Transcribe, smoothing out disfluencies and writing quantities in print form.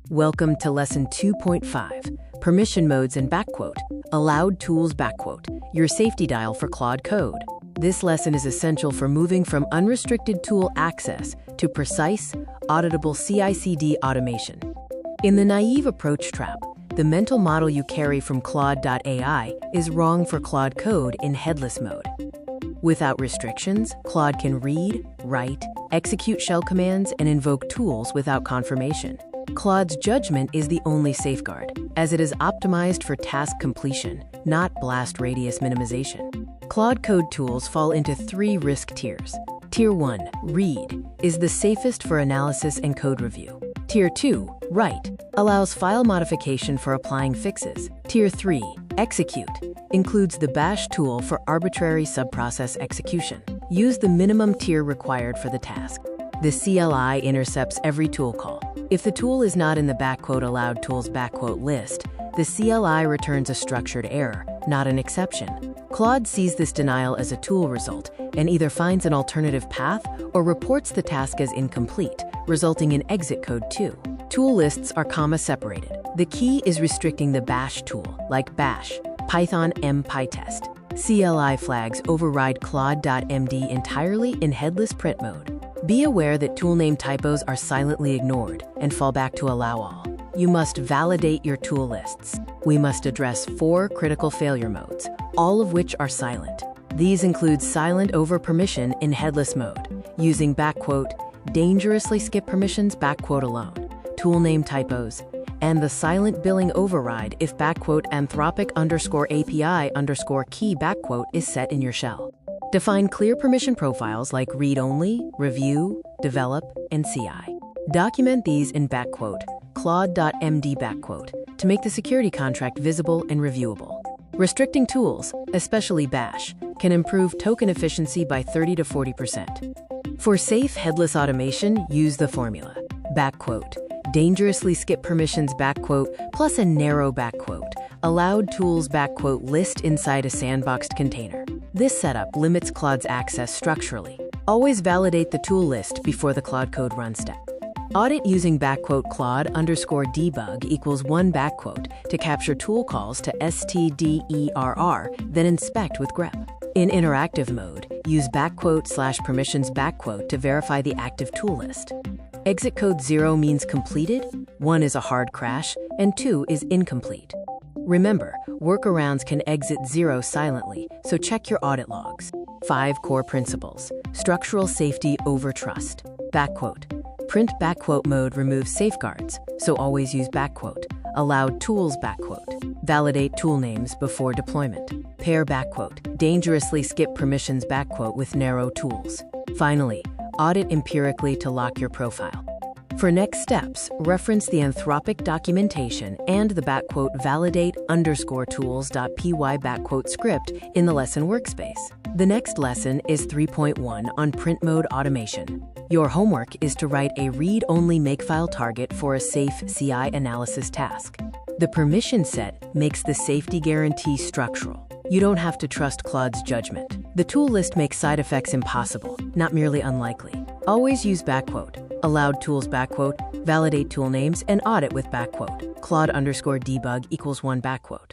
Welcome to Lesson 2.5, Permission Modes and Allowed Tools your safety dial for Claude Code. This lesson is essential for moving from unrestricted tool access to precise, auditable CI/CD automation. In the naive approach trap, the mental model you carry from Claude.ai is wrong for Claude Code in headless mode. Without restrictions, Claude can read, write, execute shell commands, and invoke tools without confirmation. Claude's judgment is the only safeguard, as it is optimized for task completion, not blast radius minimization. Claude Code tools fall into three risk tiers. Tier 1, Read, is the safest for analysis and code review. Tier 2, Write, allows file modification for applying fixes. Tier 3, Execute, includes the bash tool for arbitrary subprocess execution. Use the minimum tier required for the task. The CLI intercepts every tool call. If the tool is not in the _allowedTools list, the CLI returns a structured error, not an exception. Claude sees this denial as a tool result and either finds an alternative path or reports the task as incomplete, resulting in exit code 2. Tool lists are comma-separated. The key is restricting the bash tool, like bash, Python mpytest. CLI flags override Claude.md entirely in headless print mode. Be aware that tool name typos are silently ignored and fall back to allow all. You must validate your tool lists. We must address 4 critical failure modes, all of which are silent. These include silent over permission in headless mode, using dangerouslySkipPermissions alone, tool name typos, and the silent billing override if Anthropic_API_key is set in your shell. Define clear permission profiles like read-only, review, develop, and CI. Document these in Claude.md to make the security contract visible and reviewable. Restricting tools, especially bash, can improve token efficiency by 30 to 40%. For safe headless automation, use the formula dangerouslySkipPermissions plus a narrow allowed tools list inside a sandboxed container. This setup limits Claude's access structurally. Always validate the tool list before the Claude Code run step. Audit using Claude_debug equals 1 to capture tool calls to stderr, then inspect with grep. In interactive mode, use /permissions to verify the active tool list. Exit code 0 means completed, 1 is a hard crash, and 2 is incomplete. Remember, workarounds can exit 0 silently, so check your audit logs. 5 core principles. Structural safety over trust. Print mode removes safeguards, so always use allowed tools Validate tool names before deployment. Pair dangerouslySkipPermissions with narrow tools. Finally, audit empirically to lock your profile. For next steps, reference the Anthropic documentation and the validate_tools.py script in the lesson workspace. The next lesson is 3.1 on print mode automation. Your homework is to write a read-only makefile target for a safe CI analysis task. The permission set makes the safety guarantee structural. You don't have to trust Claude's judgment. The tool list makes side effects impossible, not merely unlikely. Always use allowed tools validate tool names, and audit with Claude_debug equals 1